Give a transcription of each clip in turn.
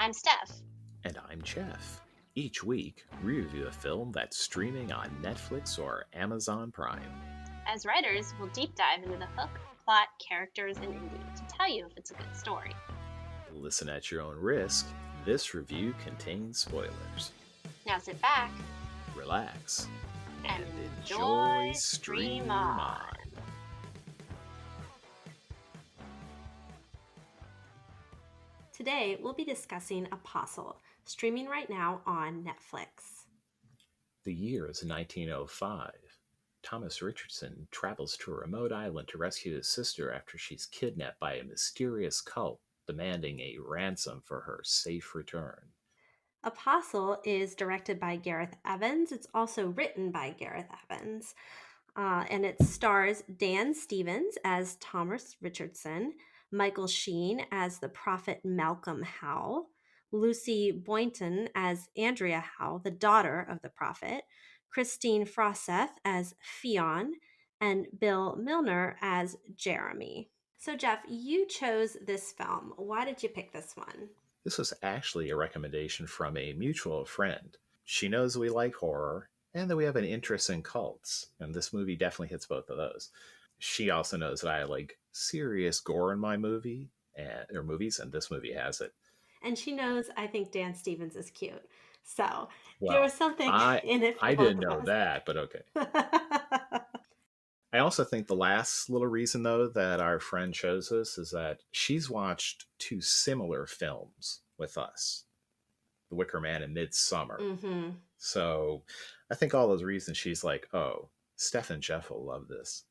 I'm Steph. And I'm Jeff. Each week, we review a film that's streaming on Netflix or Amazon Prime. As writers, we'll deep dive into the hook, plot, characters, and ending to tell you if it's a good story. Listen at your own risk. This review contains spoilers. Now sit back Relax and enjoy enjoy Stream On. Today, we'll be discussing Apostle, streaming right now on Netflix. The year is 1905. Thomas Richardson travels to a remote island to rescue his sister after she's kidnapped by a mysterious cult demanding a ransom for her safe return. Apostle is directed by Gareth Evans. It's also written by Gareth Evans. And it stars Dan Stevens as Thomas Richardson, Michael Sheen as the prophet Malcolm Howe, Lucy Boynton as Andrea Howe, the daughter of the prophet, Christine Froseth as Fionn, and Bill Milner as Jeremy. So, Jeff, you chose this film. Why did you pick this one? This was actually a recommendation from a mutual friend. She knows we like horror and that we have an interest in cults, and this movie definitely hits both of those. She also knows that I like serious gore in my movies, and this movie has it. And she knows I think Dan Stevens is cute. So Well, there was something in it for I both didn't of know us. that, but okay. I also think the last little reason, though, that our friend chose this is that she's watched two similar films with us, The Wicker Man and Midsummer. Mm-hmm. So I think all those reasons she's like, oh, Steph and Jeff will love this.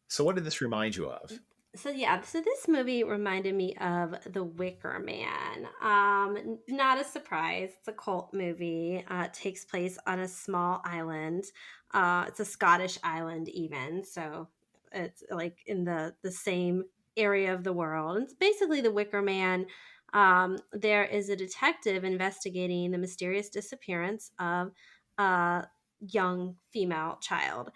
So what did this remind you of? So this movie reminded me of The Wicker Man. Not a surprise. It's a cult movie. It takes place on a small island. It's a Scottish island even. So it's like in the same area of the world. It's basically The Wicker Man. There is a detective investigating the mysterious disappearance of a young female child.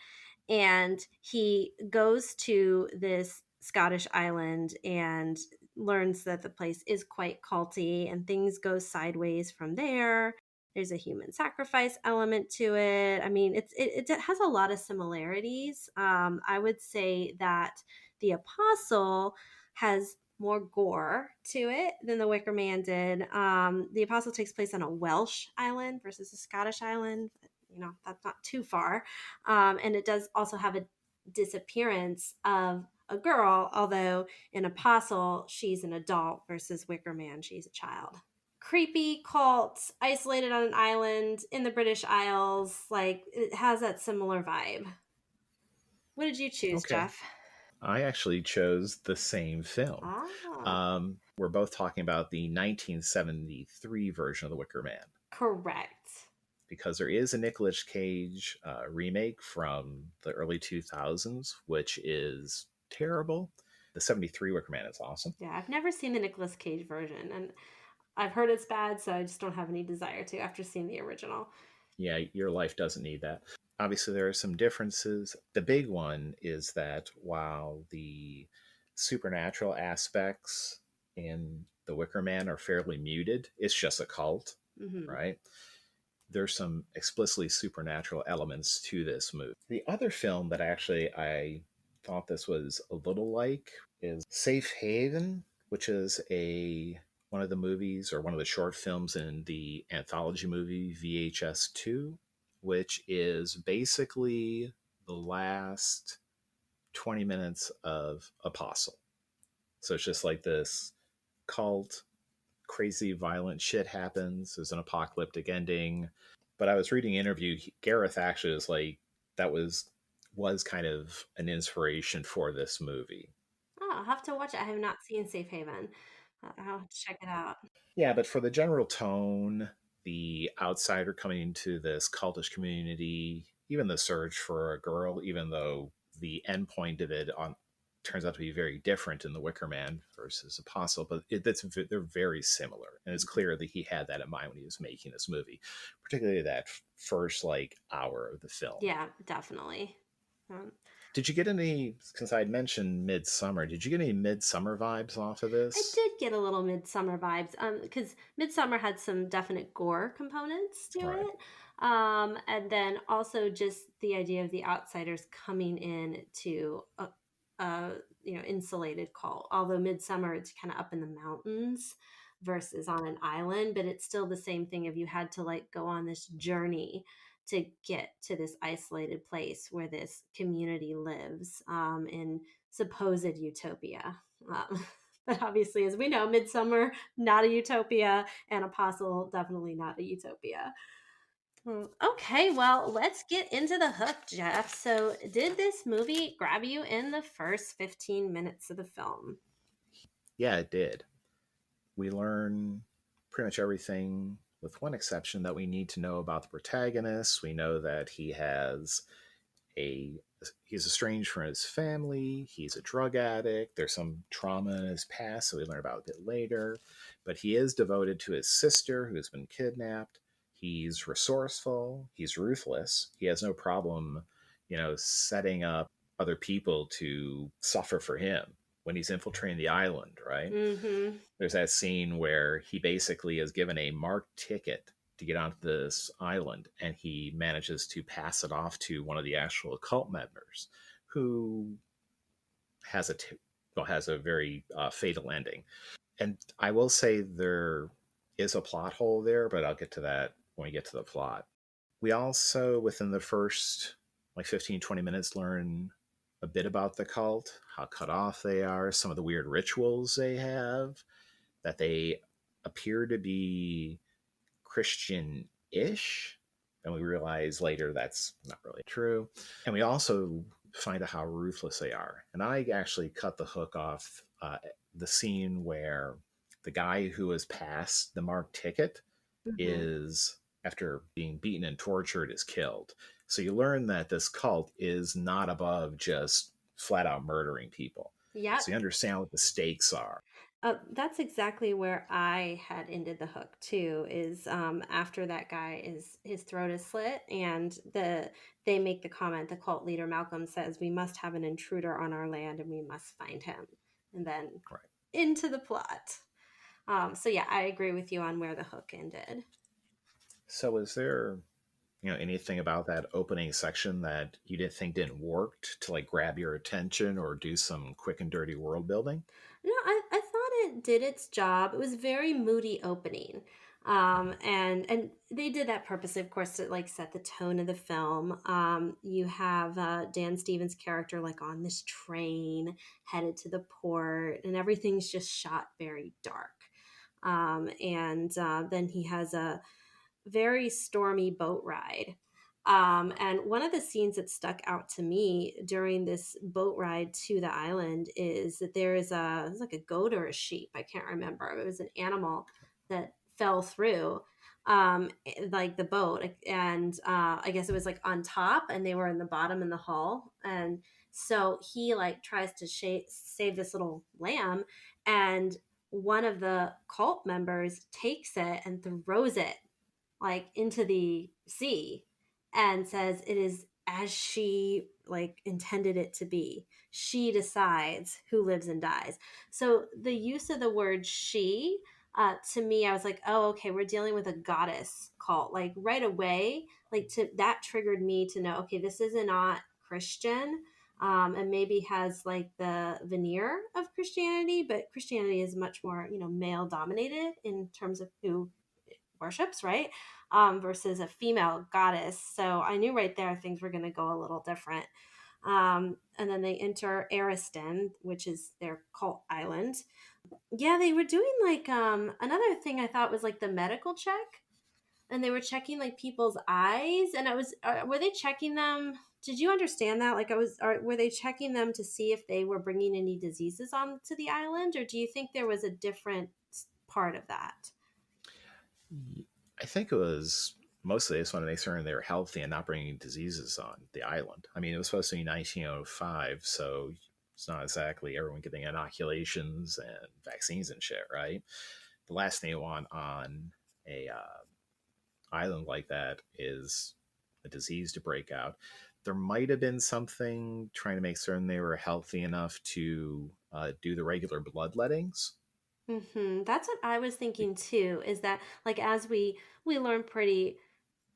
And he goes to this Scottish island and learns that the place is quite culty and things go sideways from there. There's a human sacrifice element to it. I mean, it has a lot of similarities. I would say that The Apostle has more gore to it than The Wicker Man did. The Apostle takes place on a Welsh island versus a Scottish island. That's not too far. And it does also have a disappearance of a girl, although in Apostle, she's an adult versus Wicker Man, she's a child. Creepy cult, isolated on an island in the British Isles. Like, it has that similar vibe. What did you choose, Okay. Jeff? I actually chose the same film. We're both talking about the 1973 version of The Wicker Man. Correct. Because there is a Nicolas Cage remake from the early 2000s, which is terrible. The 73 Wicker Man is awesome. Yeah, I've never seen the Nicolas Cage version, and I've heard it's bad, so I just don't have any desire to after seeing the original. Yeah, your life doesn't need that. Obviously, there are some differences. The big one is that while the supernatural aspects in The Wicker Man are fairly muted, it's just a cult, right? There's some explicitly supernatural elements to this movie. The other film that I thought this was a little like is Safe Haven, which is one of the movies or one of the short films in the anthology movie VHS 2, which is basically the last 20 minutes of Apostle. So it's just like this cult, crazy violent shit happens. There's an apocalyptic ending. But I was reading an interview. Gareth actually was like, that was kind of an inspiration for this movie. Oh, I'll have to watch it. I have not seen Safe Haven. I'll have to check it out. Yeah, but for the general tone, the outsider coming into this cultish community, even the search for a girl, even though the end point of it turns out to be very different in The Wicker Man versus Apostle, but they're very similar. And it's clear that he had that in mind when he was making this movie, particularly that first hour of the film. Yeah, definitely. Did you get any, since I'd mentioned Midsummer, did you get any Midsummer vibes off of I this? did get a little Midsummer vibes, because Midsummer had some definite gore components to Right. it, and then also just the idea of the outsiders coming in to a insulated cult. Although Midsummer, it's kind of up in the mountains versus on an island, but it's still the same thing. If you had to like go on this journey to get to this isolated place where this community lives, in supposed utopia. Um, But obviously, as we know, Midsummer, not a utopia, and Apostle, definitely not a utopia. Okay, well, let's get into the hook, Jeff. So, did this movie grab you in the first 15 minutes of the film? Yeah, it did. We learn pretty much everything, with one exception, that we need to know about the protagonist. We know that a he's estranged from his family, he's a drug addict, there's some trauma in his past, so we learn about it a bit later. But he is devoted to his sister who's been kidnapped. He's resourceful, he's ruthless, he has no problem, setting up other people to suffer for him when he's infiltrating the island, right? Mm-hmm. There's that scene where he basically is given a marked ticket to get onto this island, and he manages to pass it off to one of the actual cult members, who has has a very fatal ending. And I will say there is a plot hole there, but I'll get to that when we get to the plot. We also, within the first like 15-20 minutes, learn a bit about the cult, how cut off they are, some of the weird rituals they have, that they appear to be Christian ish. And we realize later that's not really true. And we also find out how ruthless they are. And I actually cut the hook off the scene where the guy who has passed the marked ticket Mm-hmm. is, after being beaten and tortured, is killed. So you learn that this cult is not above just flat out murdering people. Yep. So you understand what the stakes are. That's exactly where I had ended the hook too. Is after that guy is his throat is slit, and they make the comment. The cult leader Malcolm says, "We must have an intruder on our land, and we must find him." And then Right. into the plot. So yeah, I agree with you on where the hook ended. So is there, anything about that opening section that you didn't think didn't work to like grab your attention or do some quick and dirty world building? No, I thought it did its job. It was very moody opening. And they did that purposely, of course, to like set the tone of the film. You have Dan Stevens' character like on this train headed to the port, and everything's just shot very dark. And then he has a very stormy boat ride. And one of the scenes that stuck out to me during this boat ride to the island is that there is it's like a goat or a sheep. I can't remember. It was an animal that fell through like the boat. And I guess it was like on top and they were in the bottom in the hull. And so he like tries to save this little lamb, and one of the cult members takes it and throws it like into the sea and says it is as she like intended it to be. She decides who lives and dies. So the use of the word she, to me, I was like, oh, okay, we're dealing with a goddess cult. Like right away, like to that triggered me to know, okay, this is not Christian. And maybe has like the veneer of Christianity, but Christianity is much more, male dominated in terms of who worships, right? Versus a female goddess. So I knew right there things were going to go a little different. And then they enter Ariston, which is their cult island. Yeah, they were doing like another thing I thought was like the medical check, and they were checking like people's eyes, and I was were they checking them? Did you understand that? Like, were they checking them to see if they were bringing any diseases onto the island, or do you think there was a different part of that? I think it was mostly they just wanted to make certain they were healthy and not bringing diseases on the island. I mean, it was supposed to be 1905, so it's not exactly everyone getting inoculations and vaccines and shit, right? The last thing you want on a island like that is a disease to break out. there might have been something trying to make certain they were healthy enough to do the regular bloodlettings. That's what I was thinking too. Is that like as we learn pretty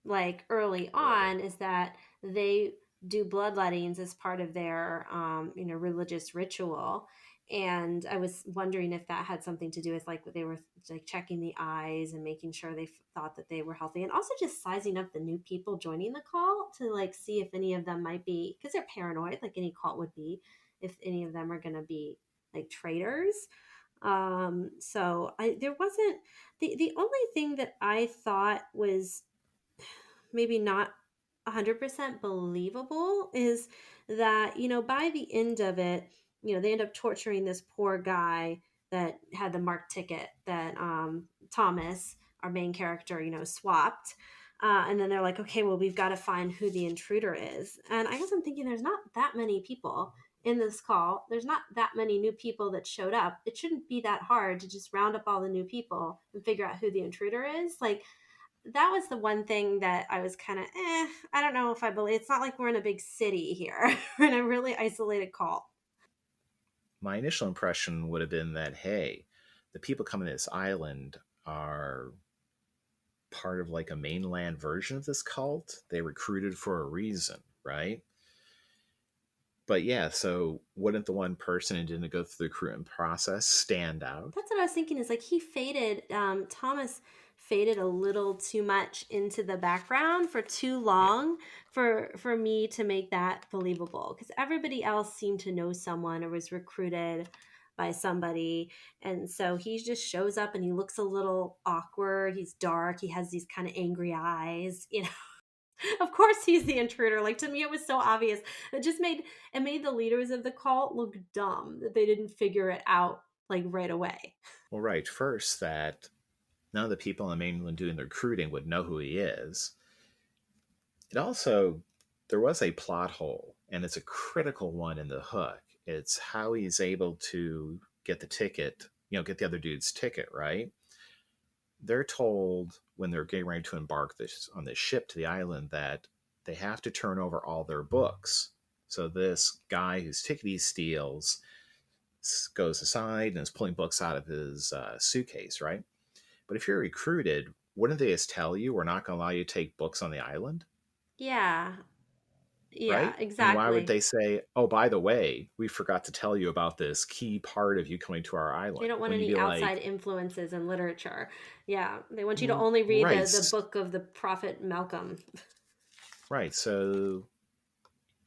like early Early. on is that they do bloodlettings as part of their religious ritual. And I was wondering if that had something to do with like they were like checking the eyes and making sure they thought that they were healthy, and also just sizing up the new people joining the cult to like see if any of them might be, because they're paranoid like any cult would be, if any of them are going to be like traitors. So I there wasn't the only thing that I thought was maybe not 100% believable is that, by the end of it, they end up torturing this poor guy that had the marked ticket that Thomas, our main character, swapped. And then they're like, okay, well, we've got to find who the intruder is. And I guess I'm thinking there's not that many people in this call. There's not that many new people that showed up. It shouldn't be that hard to just round up all the new people and figure out who the intruder is. Like, that was the one thing that I was kind of, I don't know if I believe. It's not like we're in a big city here. We're in a really isolated call. My initial impression would have been that, hey, the people coming to this island are part of like a mainland version of this cult. They recruited for a reason, right? But yeah, so wouldn't the one person who didn't go through the recruitment process stand out? That's what I was thinking is like he faded, Thomas faded a little too much into the background for too Yeah. long for me to make that believable, because everybody else seemed to know someone or was recruited by somebody. And so he just shows up and he looks a little awkward. He's dark. He has these kind of angry eyes, Of course he's the intruder. Like, to me it was so obvious. It made the leaders of the cult look dumb that they didn't figure it out like right away. Well, right. First, that none of the people on the mainland doing the recruiting would know who he is. It also, there was a plot hole, and it's a critical one in the hook. It's how he's able to get the ticket, get the other dude's ticket, right? They're told when they're getting ready to embark on this ship to the island that they have to turn over all their books. So this guy whose ticket he steals goes aside and is pulling books out of his suitcase, right? But if you're recruited, wouldn't they just tell you we're not going to allow you to take books on the island, Yeah. Yeah, right? And why would exactly. they say, oh, by the way, we forgot to tell you about this key part of you coming to our They island? don't want When you any be outside like, influences in literature. Yeah, they want you to only read right, the book of the prophet Malcolm. right. So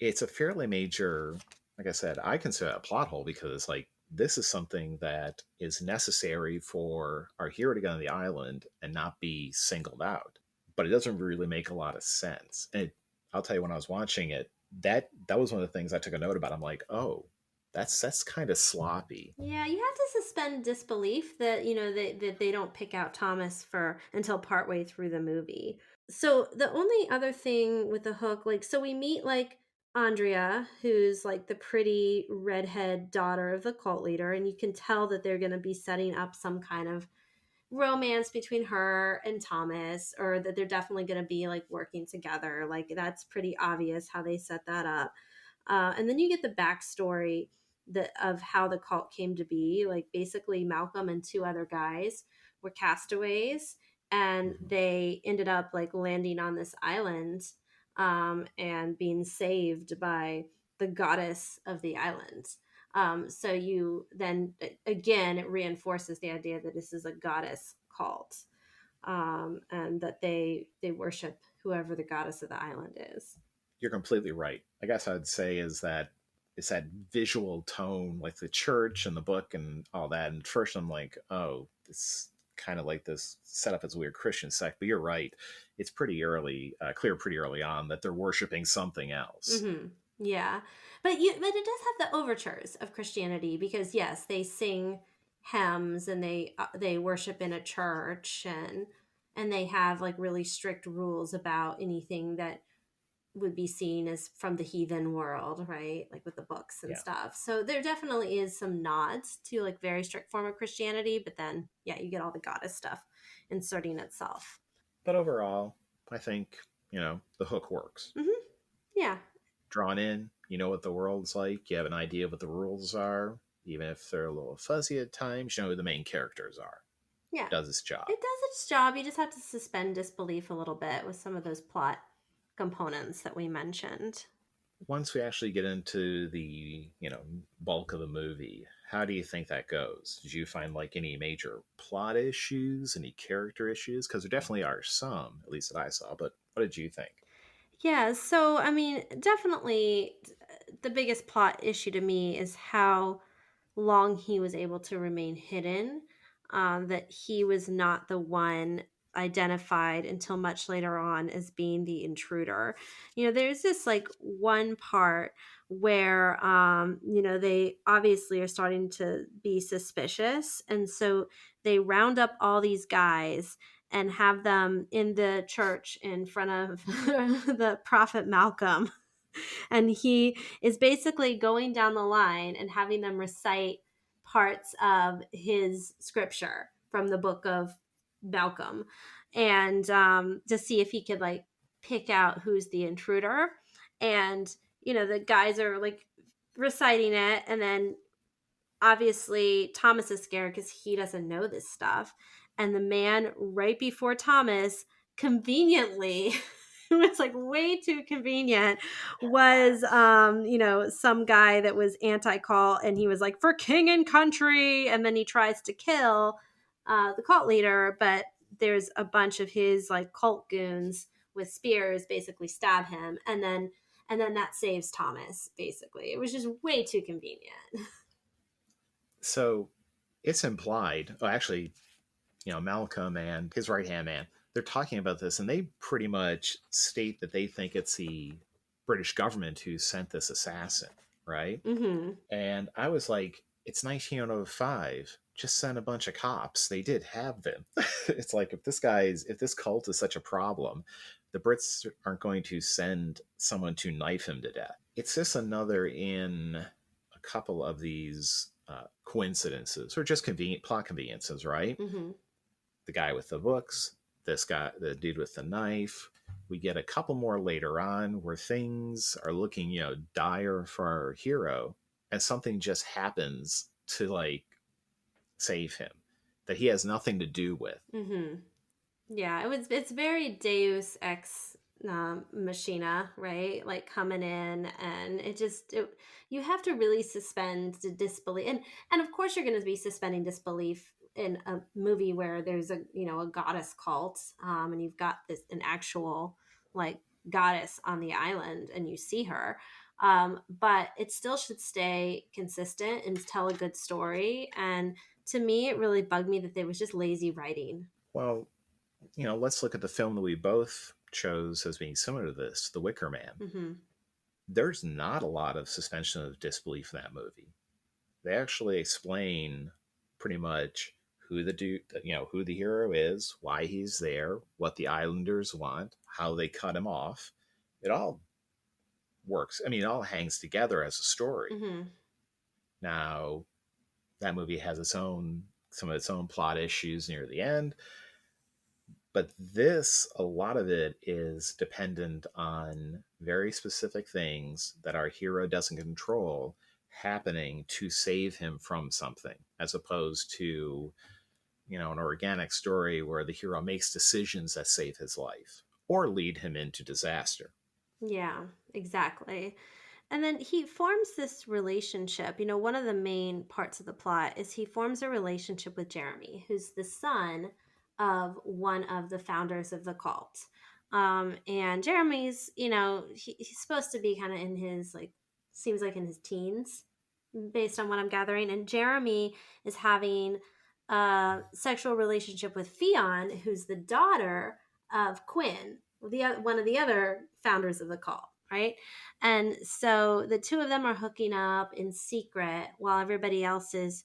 it's a fairly major, like I said, I consider it a plot hole because like this is something that is necessary for our hero to get on the island and not be singled out. But it doesn't really make a lot of sense. And I'll tell you, when I was watching it, that was one of the things I took a note about. I'm like, oh, that's kind of sloppy. Yeah, you have to suspend disbelief that that they don't pick out Thomas for until partway through the movie. So the only other thing with the hook, like, so we meet like Andrea, who's like the pretty redhead daughter of the cult leader, and you can tell that they're going to be setting up some kind of romance between her and Thomas, or that they're definitely going to be like working together. Like, that's pretty obvious how they set that up. And then you get the backstory of how the cult came to be. Like, basically, Malcolm and two other guys were castaways, and Mhm. they ended up like landing on this island, and being saved by the goddess of the island. So you then again, it reinforces the idea that this is a goddess cult, and that they worship whoever the goddess of the island is. You're completely right. I guess I'd say is that it's that visual tone, like the church and the book and all that. And first, I'm like, oh, it's kind of like this set up as a weird Christian sect. But you're right; it's pretty early, clear pretty early on that they're worshiping something else. Yeah, but it does have the overtures of Christianity, because yes, they sing hymns and they worship in a church, and they have like really strict rules about anything that would be seen as from the heathen world, right? Like with the books and Yeah. stuff. So there definitely is some nods to like very strict form of Christianity, but then yeah, you get all the goddess stuff inserting itself. But overall, I think the hook works. hmm Yeah. drawn in. You know what the world's like. You have an idea of what the rules are, even if they're a little fuzzy at times. You know who the main characters are. Yeah. Does its job. It does its job. You just have to suspend disbelief a little bit with some of those plot components that we mentioned. Once we actually get into the bulk of the movie, how do you think that goes? Did you find like any major plot issues, any character issues? Because there definitely are some, at least that I saw. But what did you think? Yeah, so I mean, definitely the biggest plot issue to me is how long he was able to remain hidden, that he was not the one identified until much later on as being the intruder. There's this like one part where, they obviously are starting to be suspicious. And so they round up all these guys and have them in the church in front of the prophet Malcolm. And he is basically going down the line and having them recite parts of his scripture from the book of Malcolm, and to see if he could like pick out who's the intruder. And the guys are like reciting it, and then obviously Thomas is scared because he doesn't know this stuff. And the man right before Thomas, conveniently, it was like way too convenient, was some guy that was anti-cult, and he was like, for king and country, and then he tries to kill the cult leader, but there's a bunch of his like cult goons with spears basically stab him, and then that saves Thomas. Basically, it was just way too convenient. So it's implied. Oh, actually, Malcolm and his right hand man, they're talking about this, and they pretty much state that they think it's the British government who sent this assassin, right? Mm-hmm. And I was like, it's 1905. Just send a bunch of cops. They did have them. It's like if this cult is such a problem, the Brits aren't going to send someone to knife him to death. It's just another in a couple of these coincidences or just convenient plot conveniences, right? Mm-hmm. The guy with the books, this guy, the dude with the knife. We get a couple more later on where things are looking, dire for our hero, and something just happens to like save him that he has nothing to do with. Mm-hmm. Yeah, it's very Deus ex machina, right? Like coming in, and you have to really suspend the disbelief, and of course you're going to be suspending disbelief in a movie where there's a goddess cult, and you've got an actual like goddess on the island, and you see her. But it still should stay consistent and tell a good story. And to me, it really bugged me that there was just lazy writing. Well, let's look at the film that we both chose as being similar to this, The Wicker Man. Mm-hmm. There's not a lot of suspension of disbelief in that movie. They actually explain pretty much who the dude, who the hero is, why he's there, what the islanders want, how they cut him off. It all works. I mean, it all hangs together as a story. Mm-hmm. Now, that movie has some of its own plot issues near the end, but a lot of it is dependent on very specific things that our hero doesn't control happening to save him from something, as opposed to an organic story where the hero makes decisions that save his life or lead him into disaster. Yeah, exactly. And then he forms this relationship. One of the main parts of the plot is he forms a relationship with Jeremy, who's the son of one of the founders of the cult. And Jeremy's, he's supposed to be kind of in his, like, seems like in his teens, based on what I'm gathering. And Jeremy is having a sexual relationship with Fionn, who's the daughter of Quinn, one of the other founders of the cult, right? And so the two of them are hooking up in secret while everybody else is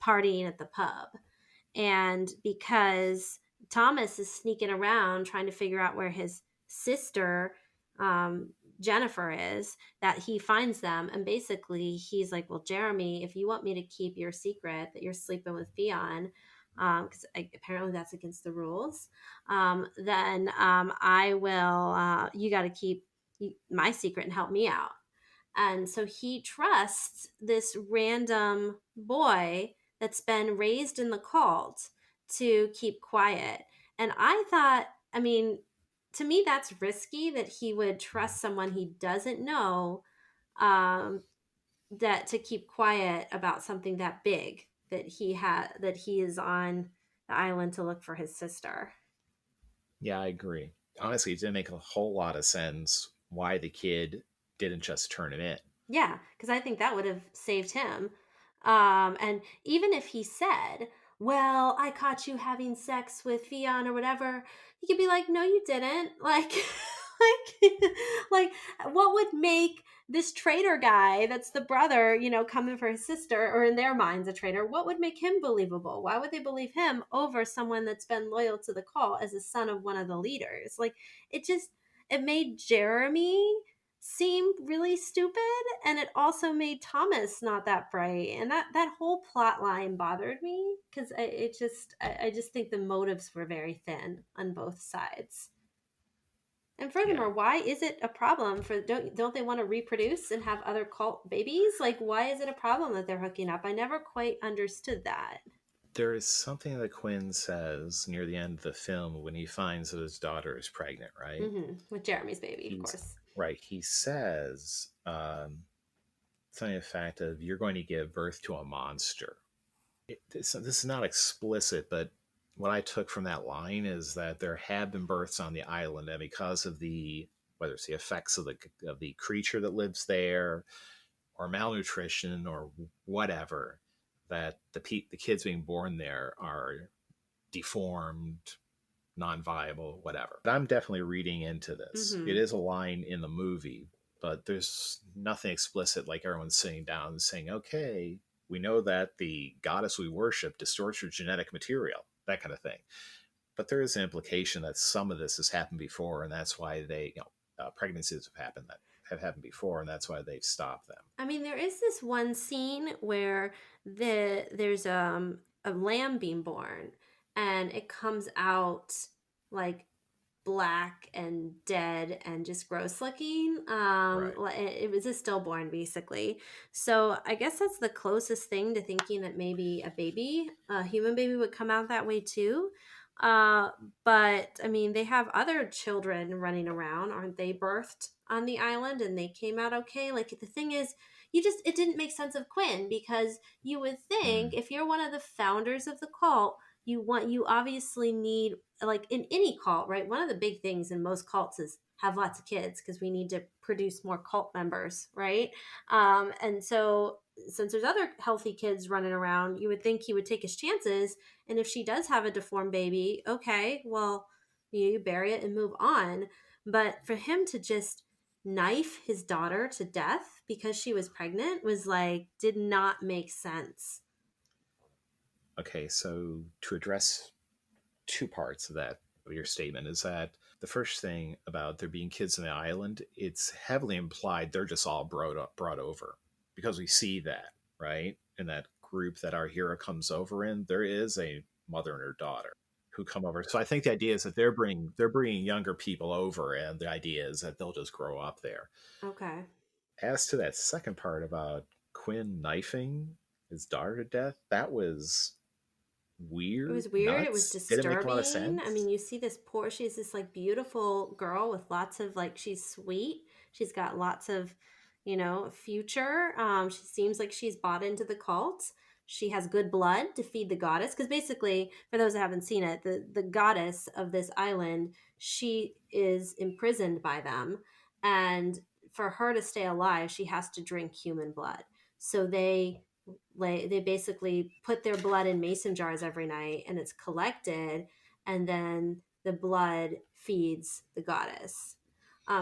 partying at the pub. And because Thomas is sneaking around trying to figure out where his sister, Jennifer, is, that he finds them. And basically, he's like, well, Jeremy, if you want me to keep your secret that you're sleeping with Fionn, because apparently that's against the rules, then I will, you got to keep my secret and help me out. And so he trusts this random boy that's been raised in the cult to keep quiet. And I thought, I mean, to me, that's risky that he would trust someone he doesn't know, um, that to keep quiet about something that big that he is on the island to look for his sister. Yeah, I agree. Honestly, it didn't make a whole lot of sense why the kid didn't just turn him in. Yeah, because I think that would have saved him. And even if he said, "Well, I caught you having sex with Fion or whatever," he could be like, "No, you didn't." Like, like, like, what would make this traitor guy, that's the brother, coming for his sister, or in their minds a traitor? What would make him believable? Why would they believe him over someone that's been loyal to the cult as a son of one of the leaders? Like, it just it made Jeremy seem really stupid, and it also made Thomas not that bright, and that whole plot line bothered me because I just think the motives were very thin on both sides. And Yeah. furthermore, why is it a problem for don't they want to reproduce and have other cult babies? Like, why is it a problem that they're hooking up? I never quite understood that. There is something that Quinn says near the end of the film when he finds that his daughter is pregnant, right? With Jeremy's baby, of He's course. right. He says something to the fact of, "You're going to give birth to a monster." This is not explicit, but what I took from that line is that there have been births on the island, and because of the whether it's the effects of the creature that lives there, or malnutrition, or whatever, that the kids being born there are deformed, non-viable, whatever. But I'm definitely reading into this. It Mm-hmm. is a line in the movie, but there's nothing explicit like everyone's sitting down and saying, okay, we know that the goddess we worship distorts your genetic material, that kind of thing. But there is an implication that some of this has happened before, and that's why pregnancies have happened before, and that's why they've stopped them. I mean, there is this one scene where there's a lamb being born, and it comes out like black and dead and just gross looking. Right. It was a stillborn basically. So I guess that's the closest thing to thinking that maybe a human baby, would come out that way too. Uh, but I mean, they have other children running around, aren't they? Birthed on the island, and they came out okay. Like, the thing is, it didn't make sense of Quinn, because you would think Mm. if you're one of the founders of the cult, you obviously need, like in any cult, right? One of the big things in most cults is have lots of kids, because we need to produce more cult members, right? And so, since there's other healthy kids running around, you would think he would take his chances. And if she does have a deformed baby, okay, well, you bury it and move on. But for him to just knife his daughter to death because she was pregnant was like, did not make sense. Okay, so to address two parts of that of your statement is that the first thing about there being kids on the island, it's heavily implied they're just all brought over because we see that right in that group that our hero comes over in. There is a mother and her daughter who come over. So I think the idea is that they're bringing younger people over, and the idea is that they'll just grow up there. Okay. As to that second part about Quinn knifing his daughter to death, that was It weird, was weird. It was nuts, didn't make a lot of disturbing. I sense. mean, you see this poor, she's this like beautiful girl with lots of, like, she's sweet. She's got lots of, future. She seems like she's bought into the cult. She has good blood to feed the goddess. Because basically, for those that haven't seen it, the goddess of this island, she is imprisoned by them. And for her to stay alive, she has to drink human blood. So they basically put their blood in mason jars every night, and it's collected, and then the blood feeds the goddess.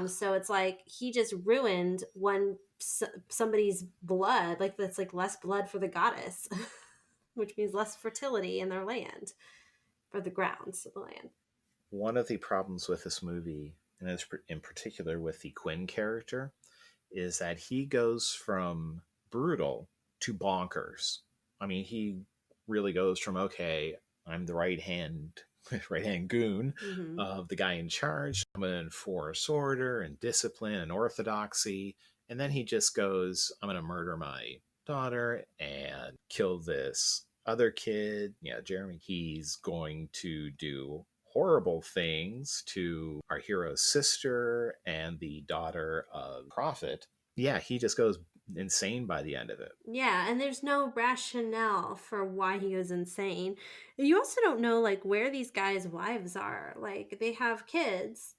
So it's like he just ruined somebody's blood, like that's like less blood for the goddess, which means less fertility in their land, for the grounds of the land. One of the problems with this movie, and in particular with the Quinn character, is that he goes from brutal to bonkers. I mean, he really goes from, okay, I'm the right hand goon Mm-hmm. of the guy in charge. I'm going to enforce order and discipline and orthodoxy, And then he just goes, I'm going to murder my daughter and kill this other kid. Yeah, Jeremy. He's going to do horrible things to our hero's sister and the daughter of Prophet. Yeah, he just goes insane by the end of it. Yeah, and there's no rationale for why he goes insane. You also don't know like where these guys' wives are. Like they have kids.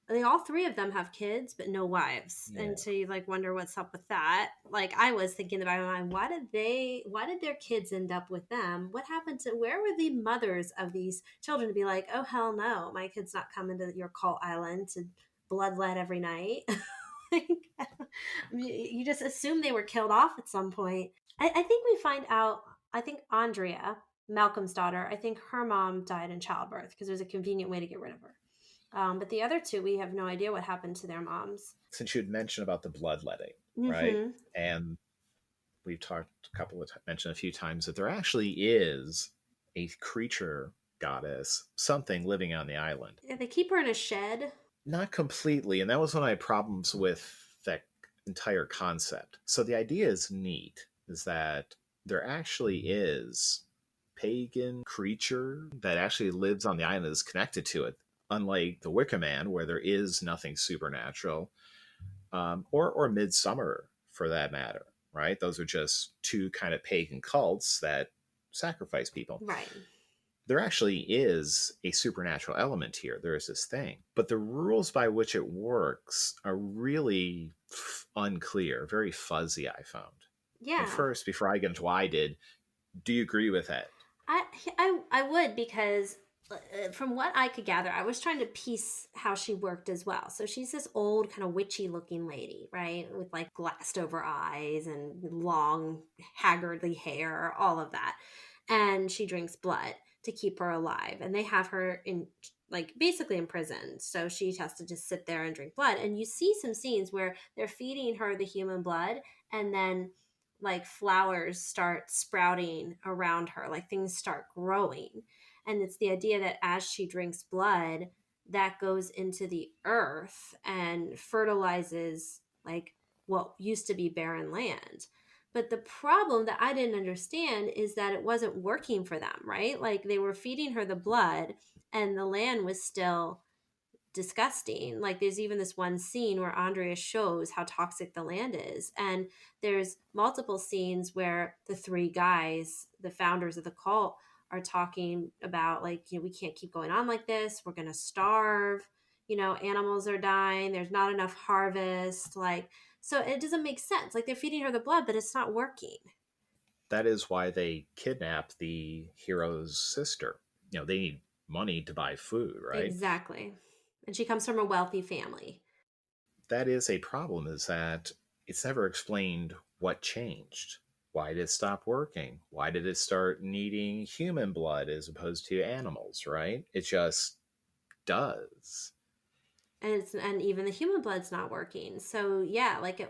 They all three of them have kids, but no wives. Yeah. And so you like wonder what's up with that. Like I was thinking about my mind, why did their kids end up with them? What happened to where were the mothers of these children to be like, oh hell no, my kid's not coming to your cult island to bloodlet every night. Like, you just assume they were killed off at some point. I think we find out, I think Andrea, Malcolm's daughter, I think her mom died in childbirth because there's a convenient way to get rid of her. But the other two, we have no idea what happened to their moms. Since you had mentioned about the bloodletting, right? Mm-hmm. And we've talked mentioned a few times that there actually is a creature goddess, something living on the island. Yeah, they keep her in a shed. Not completely, and that was one of my problems with that entire concept. So the idea is neat, is that there actually is pagan creature that actually lives on the island, is connected to it, unlike the Wicker Man, where there is nothing supernatural, or Midsummer for that matter, right? Those are just two kind of pagan cults that sacrifice people. Right. There actually is a supernatural element here. There is this thing. But the rules by which it works are really unclear, very fuzzy, I found. Yeah. And first, before I get into why I did, do you agree with that? I would, because from what I could gather, I was trying to piece how she worked as well. So she's this old kind of witchy looking lady, right? With like glassed over eyes and long haggardly hair, all of that. And she drinks blood to keep her alive. And they have her in like basically in prison. So she has to just sit there and drink blood. And you see some scenes where they're feeding her the human blood, and then like flowers start sprouting around her, like things start growing. And it's the idea that as she drinks blood, that goes into the earth and fertilizes like what used to be barren land. But the problem that I didn't understand is that it wasn't working for them, right? Like they were feeding her the blood and the land was still disgusting. Like there's even this one scene where Andrea shows how toxic the land is. And there's multiple scenes where the three guys, the founders of the cult, are talking about like, we can't keep going on like this. We're going to starve. Animals are dying. There's not enough harvest. Like, so it doesn't make sense. Like they're feeding her the blood, but it's not working. That is why they kidnap the hero's sister. They need money to buy food, right? Exactly. And she comes from a wealthy family. That is a problem, is that it's never explained what changed. Why did it stop working? Why did it start needing human blood as opposed to animals, right? It just does. And even the human blood's not working. So yeah, like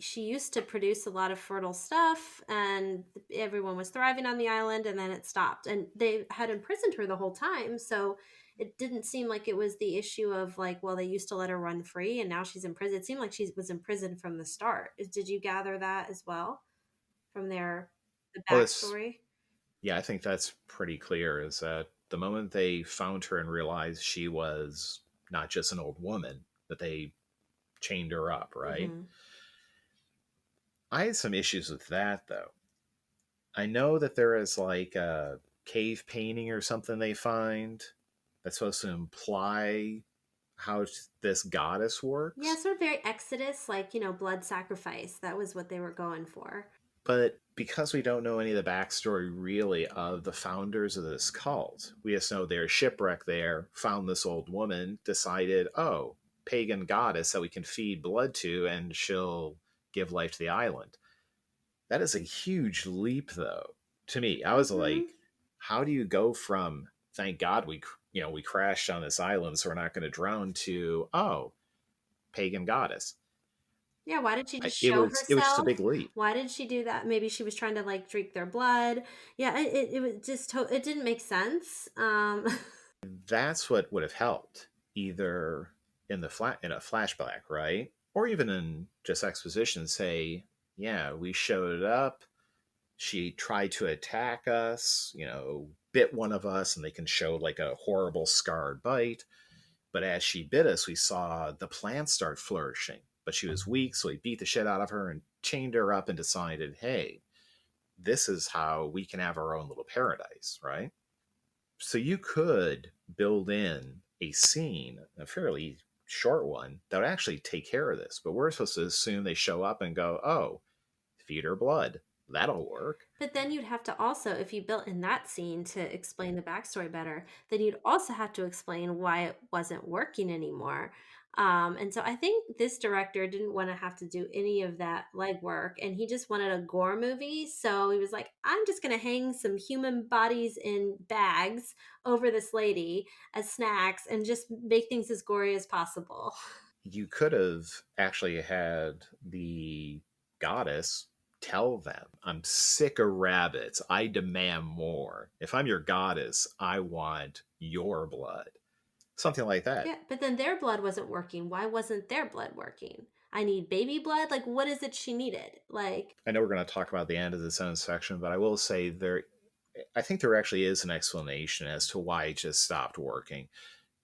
she used to produce a lot of fertile stuff, and everyone was thriving on the island, and then it stopped. And they had imprisoned her the whole time, so it didn't seem like it was the issue of like, well, they used to let her run free and now she's in prison. It seemed like she was in prison from the start. Did you gather that as well from the backstory? Yeah, I think that's pretty clear, is that the moment they found her and realized she was not just an old woman, that they chained her up, right? Mm-hmm. I had some issues with that, though. I know that there is like a cave painting or something they find that's supposed to imply how this goddess works. Yeah, sort of very Exodus, like, blood sacrifice. That was what they were going for. But because we don't know any of the backstory really of the founders of this cult, we just know they're shipwrecked there, found this old woman, decided, oh, pagan goddess that we can feed blood to, and she'll give life to the island. That is a huge leap, though, to me. I was like, how do you go from, thank God we crashed on this island, so we're not going to drown, to, oh, pagan goddess. Yeah, why did she just It show was just a herself? big leap. Why did she do that? Maybe she was trying to like drink their blood. Yeah, it was just it didn't make sense. That's what would have helped, either in a flashback, right? or even in just exposition, say, yeah, we showed up, she tried to attack us, bit one of us, and they can show like a horrible scarred bite. But as she bit us, we saw the plants start flourishing. But she was weak, so we beat the shit out of her and chained her up and decided, hey, this is how we can have our own little paradise, right? So you could build in a scene, a fairly short one, that would actually take care of this. But we're supposed to assume they show up and go, oh, feed her blood. That'll work. But then you'd have to also, if you built in that scene to explain the backstory better, then you'd also have to explain why it wasn't working anymore. And so I think this director didn't want to have to do any of that legwork, and he just wanted a gore movie. So he was like, I'm just going to hang some human bodies in bags over this lady as snacks and just make things as gory as possible. You could have actually had the goddess tell them, I'm sick of rabbits. I demand more. If I'm your goddess, I want your blood. Something like that. Yeah, but then their blood wasn't working. Why wasn't their blood working? I need baby blood. Like, what is it she needed? Like, I know we're going to talk about the end of this own section, but I will say I think there actually is an explanation as to why it just stopped working.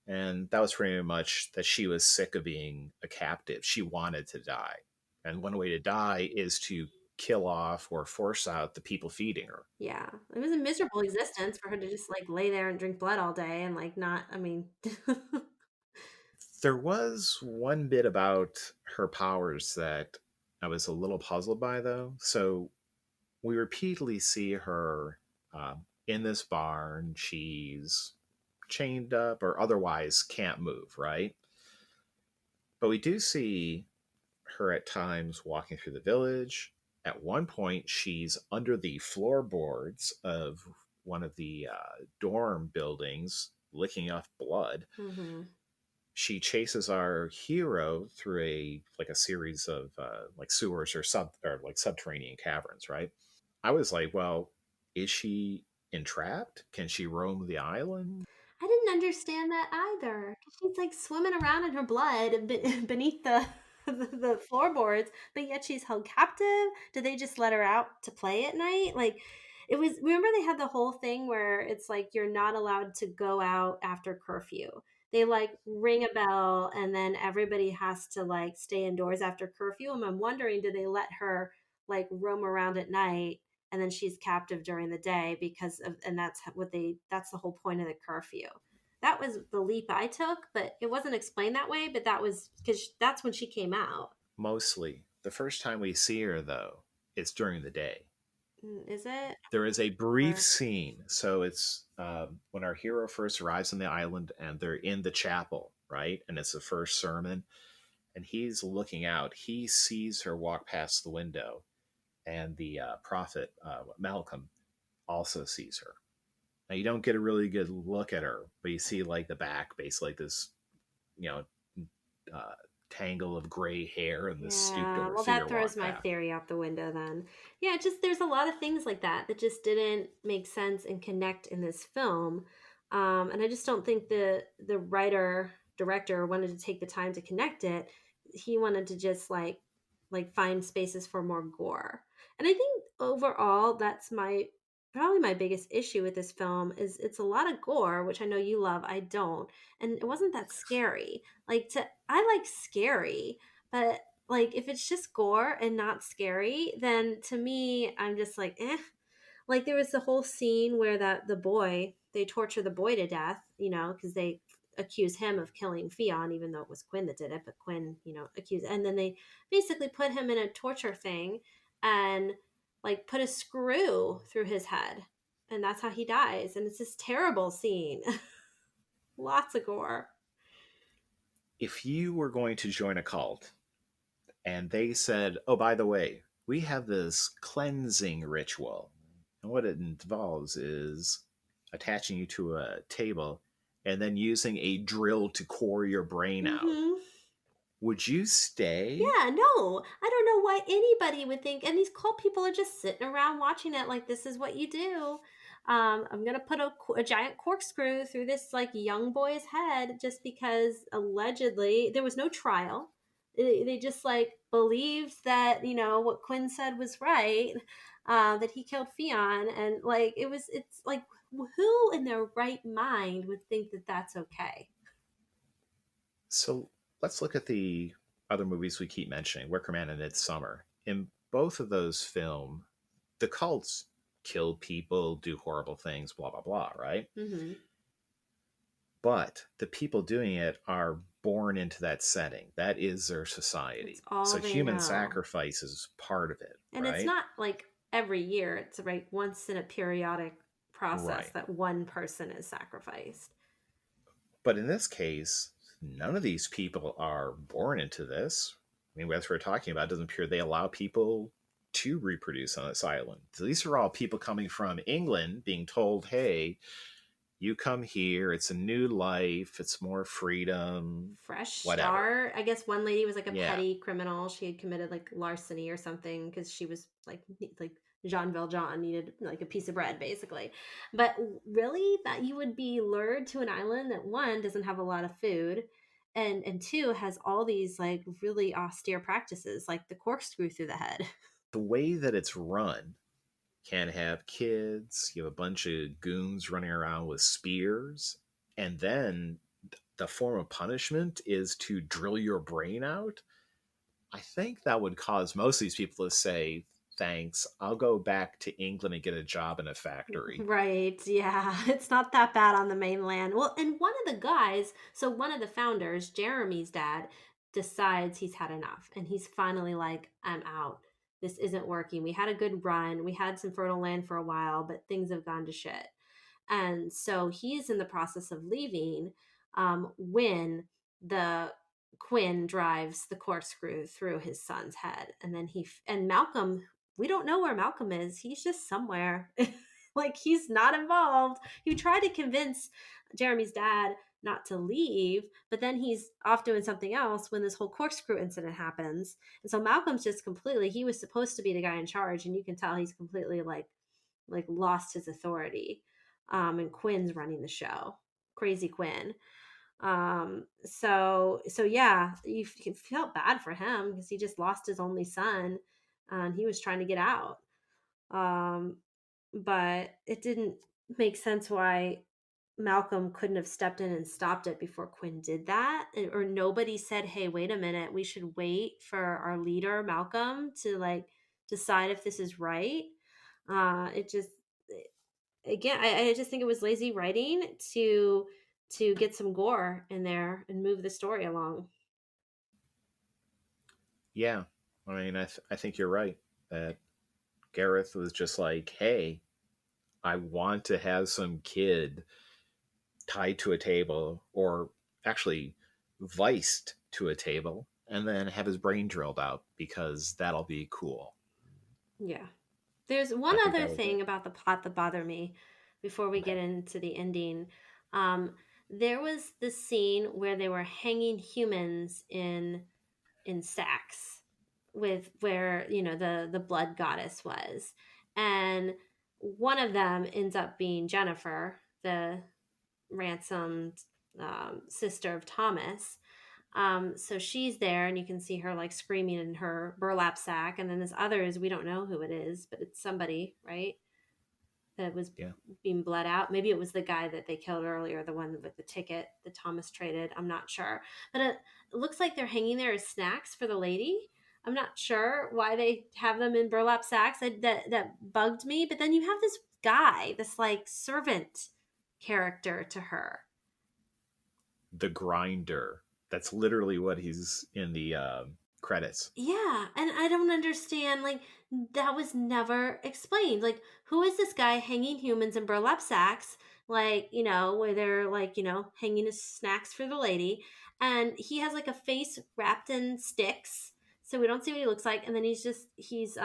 And that was pretty much that she was sick of being a captive. She wanted to die. And one way to die is to kill off or force out the people feeding her. yeah, it was a miserable existence for her to just like lay there and drink blood all day and like not, I mean, There was one bit about her powers that I was a little puzzled by, though. So we repeatedly see her in this barn. She's chained up or otherwise can't move, right? But we do see her at times walking through the village. At one point, she's under the floorboards of one of the dorm buildings, licking off blood. mm-hmm. She chases our hero through a series of like sewers or like subterranean caverns, right? I was like, well, is she entrapped? Can she roam the island? I didn't understand that either. 'Cause she's like swimming around in her blood beneath the the floorboards, but yet she's held captive. Did they just let her out to play at night? Like it was. Remember they had the whole thing where it's like you're not allowed to go out after curfew. They like ring a bell and then everybody has to like stay indoors after curfew. And I'm wondering, do they let her like roam around at night and then she's captive during the day because of, and that's the whole point of the curfew. That was the leap I took, but it wasn't explained that way, but that was because that's when she came out. Mostly. The first time we see her, though, it's during the day. Is it? There is a brief Or, scene. So it's when our hero first arrives on the island and they're in the chapel, right? And it's the first sermon. And he's looking out. He sees her walk past the window. And the prophet, Malcolm, also sees her. Now, you don't get a really good look at her, but you see like the back, basically like this, you know, uh, tangle of gray hair and this stooped yeah, over well, figure that throws walk my past. theory out the window then. Yeah, just there's a lot of things like that that just didn't make sense and connect in this film. And I just don't think the writer director wanted to take the time to connect it. He wanted to just like find spaces for more gore. And I think overall that's my probably my biggest issue with this film is it's a lot of gore, which I know you love, I don't. And it wasn't that scary. Like to I like scary, but like if it's just gore and not scary, then to me I'm just like, eh. Like there was the whole scene where that the boy, they torture the boy to death, because they accuse him of killing Fion, even though it was Quinn that did it, but Quinn, accused, and then they basically put him in a torture thing and like put a screw through his head, and that's how he dies. And it's this terrible scene. Lots of gore. If you were going to join a cult and they said, oh, by the way, we have this cleansing ritual, and what it involves is attaching you to a table and then using a drill to core your brain out, Mm-hmm. would you stay? Yeah, no, I don't know why anybody would think. And these cult people are just sitting around watching it like this is what you do. I'm gonna put a giant corkscrew through this like young boy's head just because allegedly there was no trial. They just like believed that, you know, what Quinn said was right, that he killed Fion, and like it's like, who in their right mind would think that that's okay? So let's look at the other movies we keep mentioning, Wicker Man and Midsummer. In both of those films, the cults kill people, do horrible things, blah, blah, blah, right? Mm-hmm. But the people doing it are born into that setting. That is their It's society. all So they human know. sacrifice is part of it, And it's right? not like every year, it's like once in a periodic process Right. that one person is sacrificed. But in this case, none of these people are born into this. I mean, as we're talking about, it doesn't appear they allow people to reproduce on this island. So these are all people coming from England being told, hey, you come here, it's a new life, it's more freedom, Fresh whatever. start. I guess one lady was like a Yeah. petty criminal. She had committed like larceny or something because she was like Jean Valjean needed like a piece of bread basically. But really, that you would be lured to an island that one doesn't have a lot of food, and two has all these like really austere practices like the corkscrew through the head. The way that it's run can have kids, you have a bunch of goons running around with spears, and then the form of punishment is to drill your brain out. I think that would cause most of these people to say, thanks, I'll go back to England and get a job in a factory. Right. Yeah. It's not that bad on the mainland. Well, and one of the guys, so one of the founders, Jeremy's dad, decides he's had enough and he's finally like, I'm out. This isn't working. We had a good run. We had some fertile land for a while, but things have gone to shit. And so he's in the process of leaving, when the Quinn drives the corkscrew through his son's head. And then and Malcolm, we don't know where Malcolm is. He's just somewhere. Like he's not involved. He tried to convince Jeremy's dad not to leave, but then he's off doing something else when this whole corkscrew incident happens. And so Malcolm's just completely, he was supposed to be the guy in charge, and you can tell he's completely like lost his authority. And Quinn's running the show. Crazy Quinn. So yeah, you felt bad for him because he just lost his only son, and he was trying to get out. Um, but it didn't make sense why Malcolm couldn't have stepped in and stopped it before Quinn did that, or nobody said, "Hey, wait a minute, we should wait for our leader Malcolm to like decide if this is right." It just again, I just think it was lazy writing to get some gore in there and move the story along. Yeah, I mean, I think you're right that Gareth was just like, hey, I want to have some kid tied to a table, or actually viced to a table, and then have his brain drilled out because that'll be cool. Yeah. There's one I think other that was it. thing about the plot that bothered me before we get Okay. into the ending. Um, there was the scene where they were hanging humans in sacks with where you know the blood goddess was, and one of them ends up being Jennifer, the ransomed sister of Thomas. So she's there, and you can see her like screaming in her burlap sack. And then this other is, we don't know who it is, but it's somebody, right? That was Yeah. being bled out. Maybe it was the guy that they killed earlier, the one with the ticket that Thomas traded. I'm not sure. But it looks like they're hanging there as snacks for the lady. I'm not sure why they have them in burlap sacks. That bugged me. But then you have this guy, this like servant character to her. The grinder. That's literally what he's in the credits. Yeah, and I don't understand. Like, that was never explained. Like, who is this guy hanging humans in burlap sacks? Like, you know, where they're like, you know, hanging his snacks for the lady. And he has like a face wrapped in sticks. So we don't see what he looks like. And then he's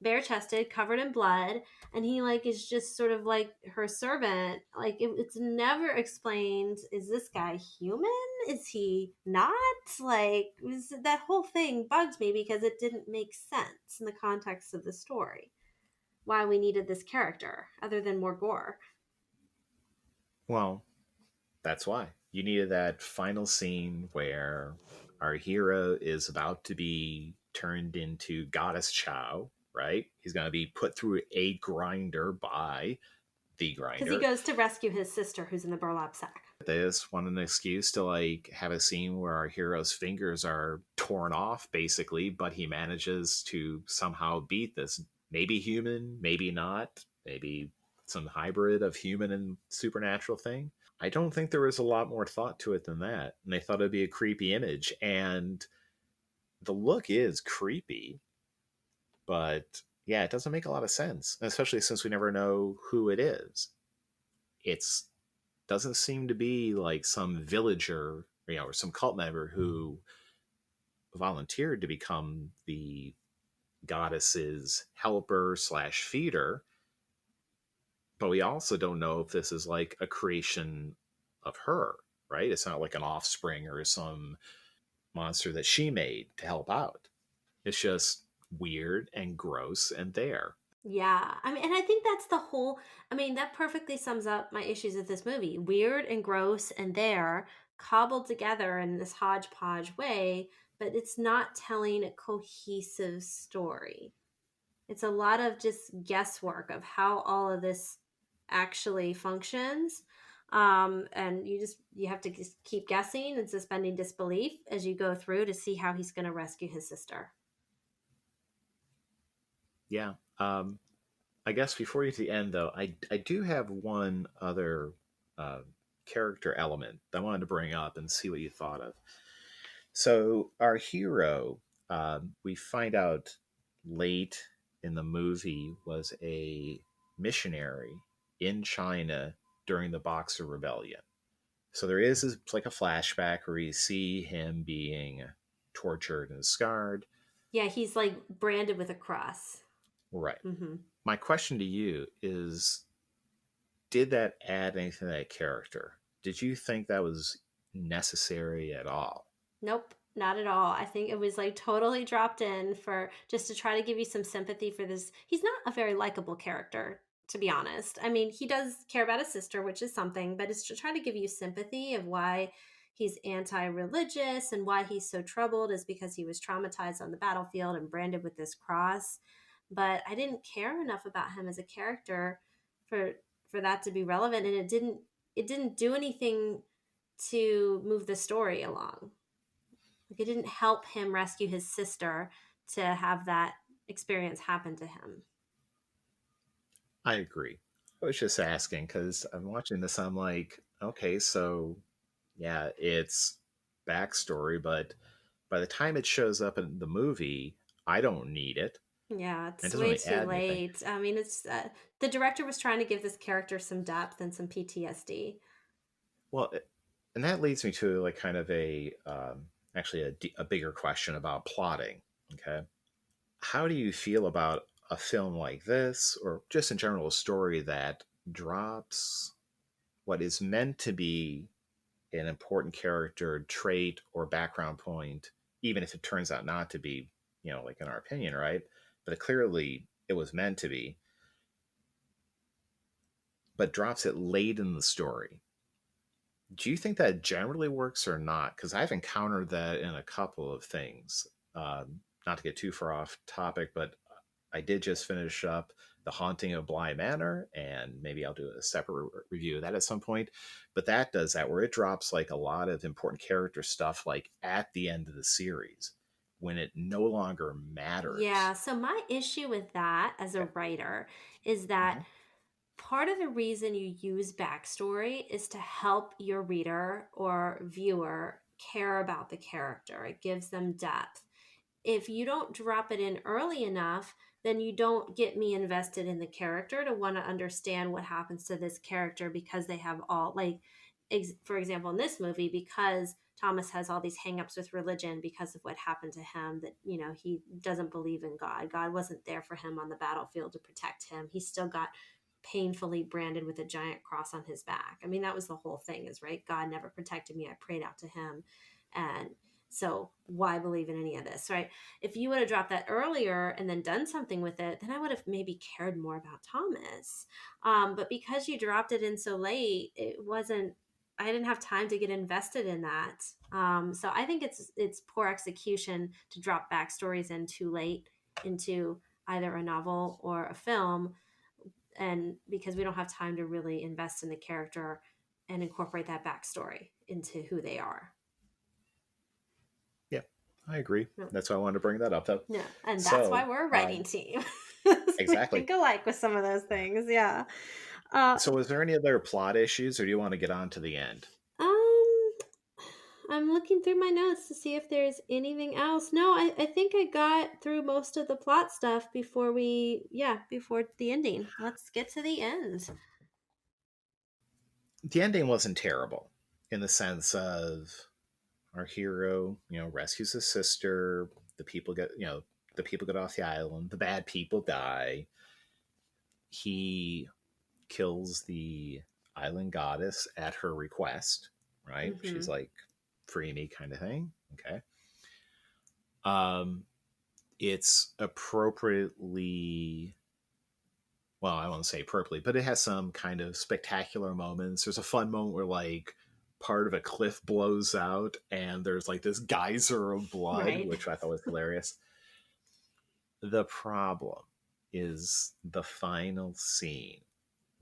bare chested, covered in blood. And he like is just sort of like her servant. Like, it's never explained. Is this guy human? Is he not? Like, that whole thing bugged me because it didn't make sense in the context of the story. Why we needed this character other than more gore. Well, that's why. You needed that final scene where Our hero is about to be turned into Goddess Chow, right? He's going to be put through a grinder by the Because he grinder. goes to rescue his sister who's in the burlap sack. They just want an excuse to like have a scene where our hero's fingers are torn off, basically, but he manages to somehow beat this maybe human, maybe not, maybe some hybrid of human and supernatural thing. I don't think there was a lot more thought to it than that. And they thought it'd be a creepy image. And the look is creepy, but yeah, it doesn't make a lot of sense, especially since we never know who it is. It's doesn't seem to be like some villager, or some cult member who volunteered to become the goddess's helper slash feeder. But we also don't know if this is like a creation of her, right? It's not like an offspring or some monster that she made to help out. It's just weird and gross and there. Yeah. I mean, and I think that's the whole, I mean, that perfectly sums up my issues with this movie. Weird and gross and there, cobbled together in this hodgepodge way, but it's not telling a cohesive story. It's a lot of just guesswork of how all of this actually functions. And you have to just keep guessing and suspending disbelief as you go through to see how he's going to rescue his sister. Yeah. I guess before you get to the end, though, I do have one other uh, character element that I wanted to bring up and see what you thought of. So, our hero, we find out late in the movie, was a missionary in China during the Boxer Rebellion. So, there is like a flashback where you see him being tortured and scarred. Yeah, he's like branded with a cross. Right. Hmm. My question to you is, did that add anything to that character? Did you think that was necessary at all? Nope, not at all. I think it was like totally dropped in for just to try to give you some sympathy for this. He's not a very likable character, to be honest. I mean, he does care about his sister, which is something, but it's to try to give you sympathy of why he's anti-religious and why he's so troubled is because he was traumatized on the battlefield and branded with this cross. But I didn't care enough about him as a character for that to be relevant, and it didn't do anything to move the story along. Like it didn't help him rescue his sister to have that experience happen to him. I agree. I was just asking because I'm watching this. I'm like, okay, so yeah, it's backstory, but by the time it shows up in the movie, I don't need it. Yeah, It it's doesn't way really too add anything. late. I mean, it's the director was trying to give this character some depth and some PTSD. Well, and that leads me to like kind of actually a bigger question about plotting. Okay, how do you feel about a film like this, or just in general, a story that drops what is meant to be an important character trait or background point, even if it turns out not to be, like in our opinion, right? But clearly it was meant to be, but drops it late in the story. Do you think that generally works or not? Because I've encountered that in a couple of things. Not to get too far off topic, but I did just finish up The Haunting of Bly Manor, and maybe I'll do a separate review of that at some point. But that does that, where it drops like a lot of important character stuff, like at the end of the series, when it no longer matters. Yeah, so my issue with that as a Okay. writer is that Hmm. part of the reason you use backstory is to help your reader or viewer care about the character. It gives them depth. If you don't drop it in early enough, then you don't get me invested in the character to want to understand what happens to this character because they have all, like, for example, in this movie, because Thomas has all these hangups with religion because of what happened to him, that, he doesn't believe in God. God wasn't there for him on the battlefield to protect him. He still got painfully branded with a giant cross on his back. I mean, that was the whole thing, is right. God never protected me. I prayed out to him. And so why believe in any of this, right? If you would have dropped that earlier and then done something with it, then I would have maybe cared more about Thomas. But because you dropped it in so late, it wasn't I didn't have time to get invested in that. So I think it's poor execution to drop backstories in too late into either a novel or a film, and because we don't have time to really invest in the character and incorporate that backstory into who they are. Yeah, I agree. No, That's why I wanted to bring that up, though. no. And that's why So, we're a writing team. So we exactly. think alike with some of those things. Yeah. So, is there any other plot issues, or do you want to get on to the end? Um, I'm looking through my notes to see if there's anything else. No, I think I got through most of the plot stuff before before the ending. Let's get to the end. The ending wasn't terrible in the sense of our hero, rescues his sister. The people get, the people get off the island. The bad people die. He kills the island goddess at her request, right? Mm-hmm. She's like, free me kind of thing. Okay. Um, it's appropriately, well, I won't say appropriately, but it has some kind of spectacular moments. There's a fun moment where like part of a cliff blows out and there's like this geyser of blood, Right. which I thought was hilarious. The problem is the final scene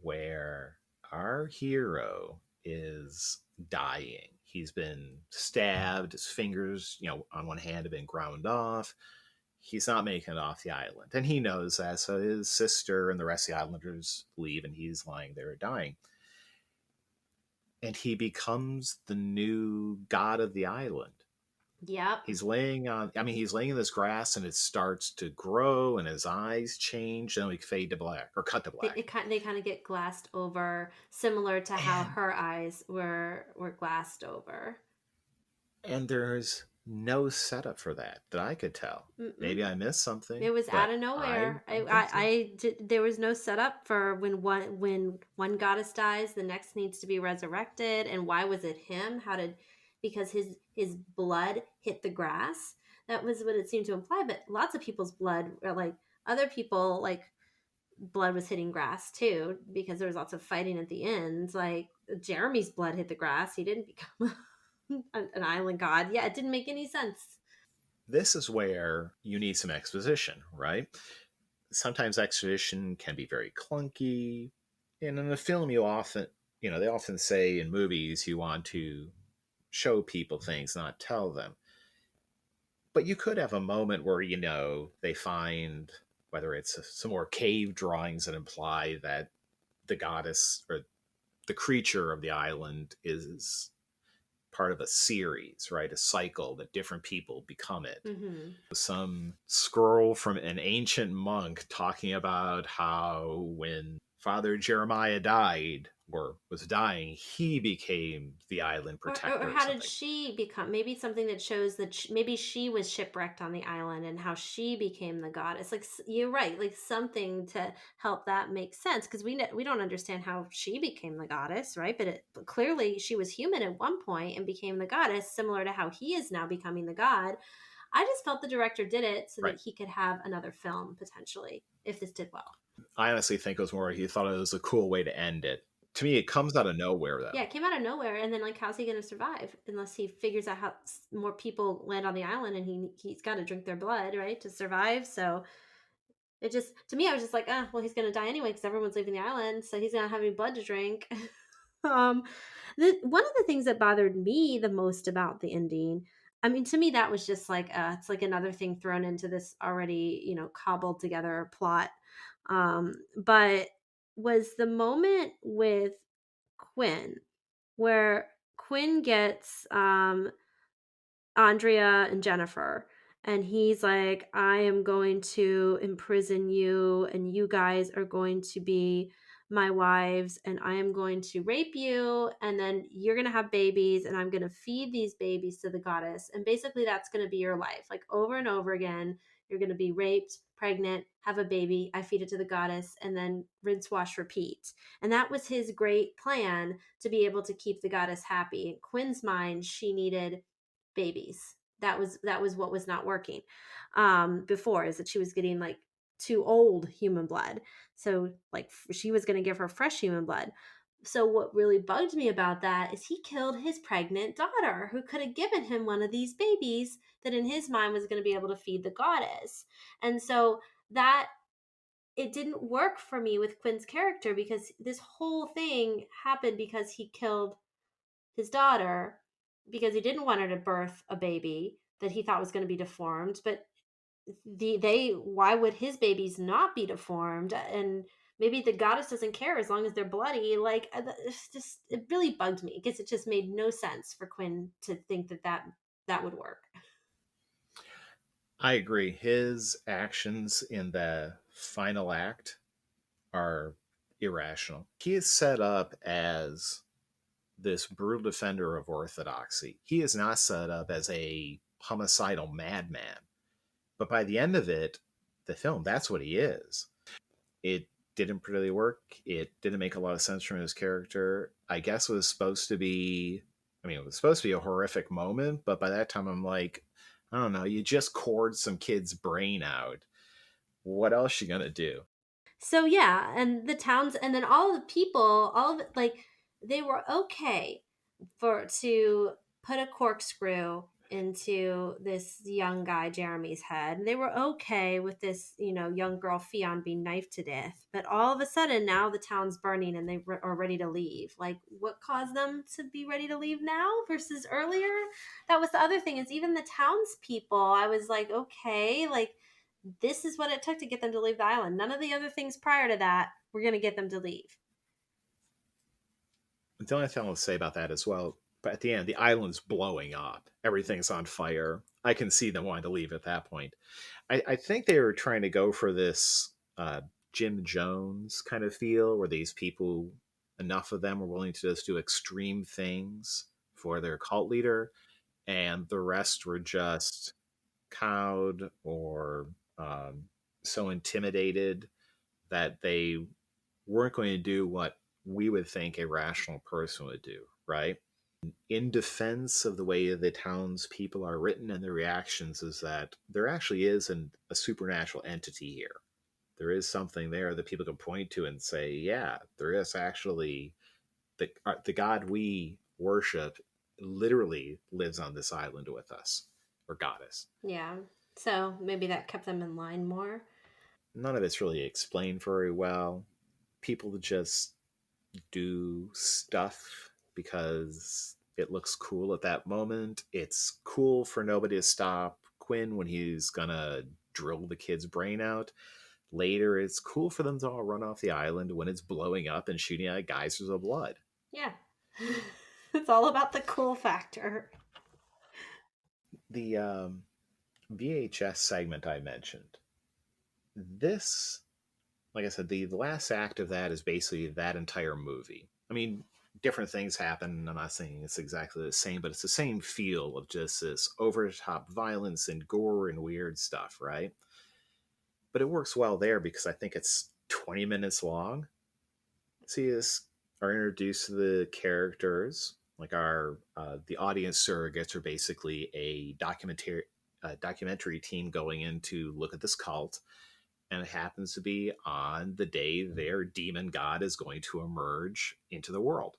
where our hero is dying. He's been stabbed, his fingers, on one hand have been ground off. He's not making it off the island. And he knows that. So his sister and the rest of the islanders leave and he's lying there dying. And he becomes the new god of the island. Yep. He's laying in this grass and it starts to grow and his eyes change. Then we fade to black or cut to black. They kind of get glassed over, similar to how And, her eyes were glassed over. and there's no setup for that I could tell. Mm-mm. Maybe I missed something. It was out but of nowhere. I don't think so. There was no setup for when one goddess dies, the next needs to be resurrected. And why was it him? Because his blood hit the grass. That was what it seemed to imply. But lots of people's blood, or like other people, like blood was hitting grass too, because there was lots of fighting at the end. Like Jeremy's blood hit the grass. He didn't become an island god. Yeah, it didn't make any sense. This is where you need some exposition, right? Sometimes exposition can be very clunky. And in a film, they often say in movies, you want to show people things, not tell them. But you could have a moment where, they find, whether it's some more cave drawings that imply that the goddess or the creature of the island is part of a series, right? A cycle that different people become it. Mm-hmm. Some scroll from an ancient monk talking about how when Father Jeremiah died or was dying, he became the island protector. Or how did she become? Maybe something that shows that maybe she was shipwrecked on the island and how she became the goddess. Like you're right, like something to help that make sense, because we don't understand how she became the goddess, right? But clearly she was human at one point and became the goddess, similar to how he is now becoming the god. I just felt the director did it so Right. that he could have another film potentially if this did well. I honestly think it was more he thought it was a cool way to end it. To me, it comes out of nowhere, though. Yeah, it came out of nowhere, and then like, how's he going to survive unless he figures out how more people land on the island, and he's got to drink their blood, right, to survive. So it just, to me, I was just like, well, he's going to die anyway because everyone's leaving the island, so he's not having blood to drink. One of the things that bothered me the most about the ending, I mean, to me, that was just like it's like another thing thrown into this already, cobbled together plot. But was the moment with Quinn, where Quinn gets Andrea and Jennifer, and he's like, I am going to imprison you, and you guys are going to be my wives, and I am going to rape you, and then you're going to have babies, and I'm going to feed these babies to the goddess. And basically, that's going to be your life. Like over and over again, you're going to be raped, pregnant, have a baby, I feed it to the goddess, and then rinse, wash, repeat. And that was his great plan to be able to keep the goddess happy. In Quinn's mind, she needed babies. That was what was not working before, is that she was getting like too old human blood. So like she was going to give her fresh human blood. So what really bugged me about that is he killed his pregnant daughter who could have given him one of these babies that in his mind was going to be able to feed the goddess. And so that it didn't work for me with Quinn's character because this whole thing happened because he killed his daughter because he didn't want her to birth a baby that he thought was going to be deformed, but they why would his babies not be deformed? And maybe the goddess doesn't care as long as they're bloody. Like it's just it really bugged me because it just made no sense for Quinn to think that would work. I agree. His actions in the final act are irrational. He is set up as this brutal defender of orthodoxy. He is not set up as a homicidal madman. But by the end of it, the film, that's what he is. It didn't really work. It didn't make a lot of sense from his character. I guess it was supposed to be, I mean, it was supposed to be a horrific moment, but by that time I'm like, I don't know, you just cored some kid's brain out. What else you gonna do? So yeah, and the towns, and then all of the people, all of it, like they were okay for to put a corkscrew into this young guy Jeremy's head. They were okay with this, young girl Fionn being knifed to death. But all of a sudden, now the town's burning and they are ready to leave. Like, what caused them to be ready to leave now versus earlier? That was the other thing. Is even the townspeople. I was like, okay, like this is what it took to get them to leave the island. None of the other things prior to that were going to get them to leave. The only thing I'll say about that as well, but at the end, the island's blowing up. Everything's on fire. I can see them wanting to leave at that point. I think they were trying to go for this Jim Jones kind of feel, where these people, enough of them, were willing to just do extreme things for their cult leader, and the rest were just cowed or so intimidated that they weren't going to do what we would think a rational person would do, right? In defense of the way the townspeople are written and their reactions, is that there actually is a supernatural entity here. There is something there that people can point to and say, yeah, there is actually the God we worship literally lives on this island with us, or goddess. Yeah. So maybe that kept them in line more. None of it's really explained very well. People just do stuff because it looks cool at that moment. It's cool for nobody to stop Quinn when he's gonna drill the kid's brain out. Later, it's cool for them to all run off the island when it's blowing up and shooting out geysers of blood. Yeah. It's all about the cool factor. The VHS segment I mentioned, this, like I said, the last act of that is basically that entire movie. I mean, different things happen. I'm not saying it's exactly the same, but it's the same feel of just this over the top violence and gore and weird stuff, right? But it works well there because I think it's 20 minutes long. See us are introduced to the characters, like our the audience surrogates are basically a documentary team going in to look at this cult, and it happens to be on the day their demon god is going to emerge into the world.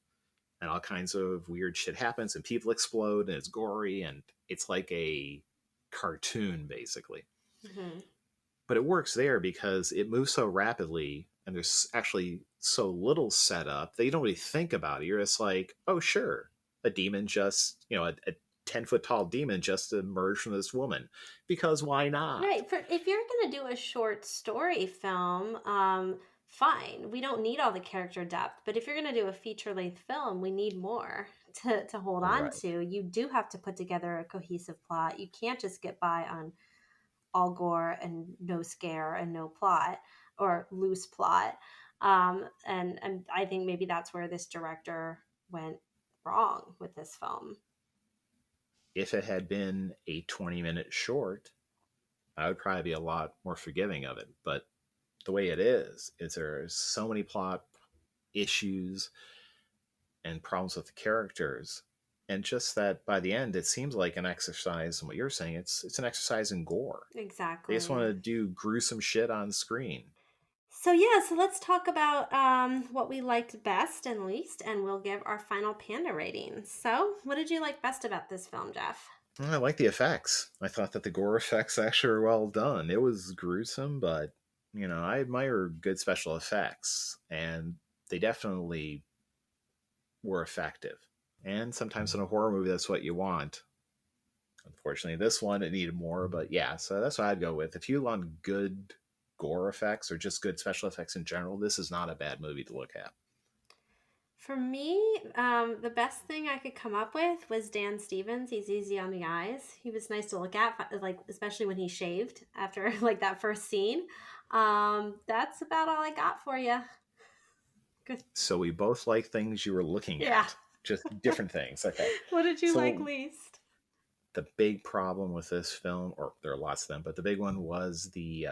And all kinds of weird shit happens, and people explode, and it's gory, and it's like a cartoon, basically. Mm-hmm. But it works there because it moves so rapidly, and there's actually so little setup that you don't really think about it. You're just like, oh, sure, a demon just, a 10-foot tall demon just emerged from this woman. Because why not? Right. If you're going to do a short story film, fine. We don't need all the character depth. But if you're going to do a feature length film, we need more to hold on Right. to. You do have to put together a cohesive plot. You can't just get by on all gore and no scare and no plot or loose plot. And I think maybe that's where this director went wrong with this film. If it had been a 20-minute short, I would probably be a lot more forgiving of it. But the way it is there's so many plot issues and problems with the characters, and just that by the end it seems like an exercise in what you're saying. It's an exercise in gore. They Exactly. just want to do gruesome shit on screen. So let's talk about what we liked best and least, and we'll give our final panda rating. So, what did you like best about this film, Jeff? I like the effects. I thought that the gore effects actually were well done. It was gruesome, but I admire good special effects, and they definitely were effective. And sometimes in a horror movie, that's what you want. Unfortunately, this one it needed more, but yeah, so that's what I'd go with. If you want good gore effects or just good special effects in general, this is not a bad movie to look at. For me, the best thing I could come up with was Dan Stevens. He's easy on the eyes. He was nice to look at, like especially when he shaved after like that first scene. That's about all I got for you. Good. So we both like things you were looking Yeah. at, just different things. Okay. What did you like So least? the big problem with this film, or there are lots of them, but the big one was the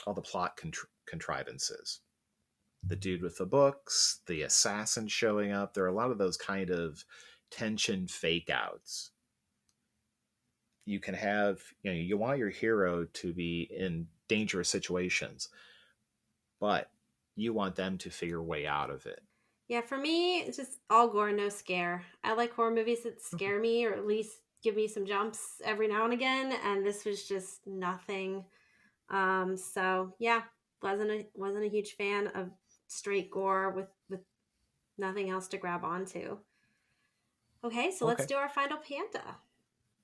all the plot contrivances. The dude with the books, the assassin showing up. There are a lot of those kind of tension fake outs. You can have, you want your hero to be in dangerous situations, but you want them to figure a way out of it. Yeah, for me, it's just all gore, no scare. I like horror movies that scare me or at least give me some jumps every now and again, and this was just nothing. So yeah, wasn't a huge fan of straight gore with nothing else to grab onto. Okay, so let's Okay. do our final panda.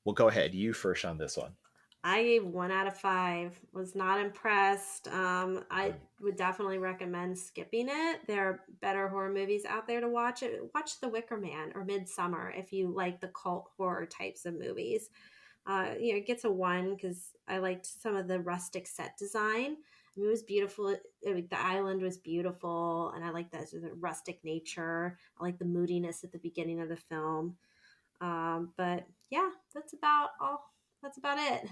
Well, go ahead. You first on this one. I gave 1 out of 5. Was not impressed. I would definitely recommend skipping it. There are better horror movies out there to watch. Watch The Wicker Man or Midsummer if you like the cult horror types of movies. It gets a 1 because I liked some of the rustic set design. I mean, it was beautiful. The island was beautiful, and I like that sort of rustic nature. I like the moodiness at the beginning of the film. But yeah, that's about all. That's about it.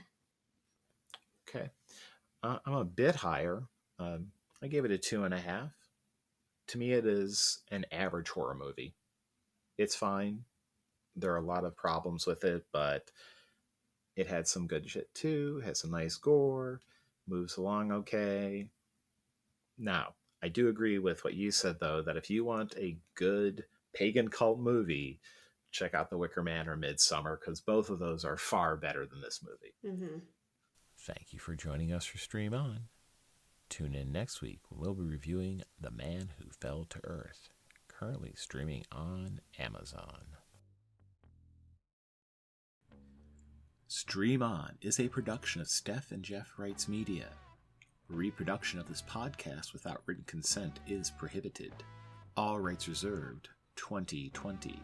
Okay. I'm a bit higher. I gave it a 2.5. To me, it is an average horror movie. It's fine. There are a lot of problems with it, but it had some good shit too. It had some nice gore, moves along okay. Now, I do agree with what you said, though, that if you want a good pagan cult movie, check out The Wicker Man or Midsummer, because both of those are far better than this movie. Mm-hmm. Thank you for joining us for Stream On. Tune in next week when we'll be reviewing The Man Who Fell to Earth, currently streaming on Amazon. Stream On is a production of Steph and Jeff Wrights Media. Reproduction of this podcast without written consent is prohibited. All rights reserved. 2020.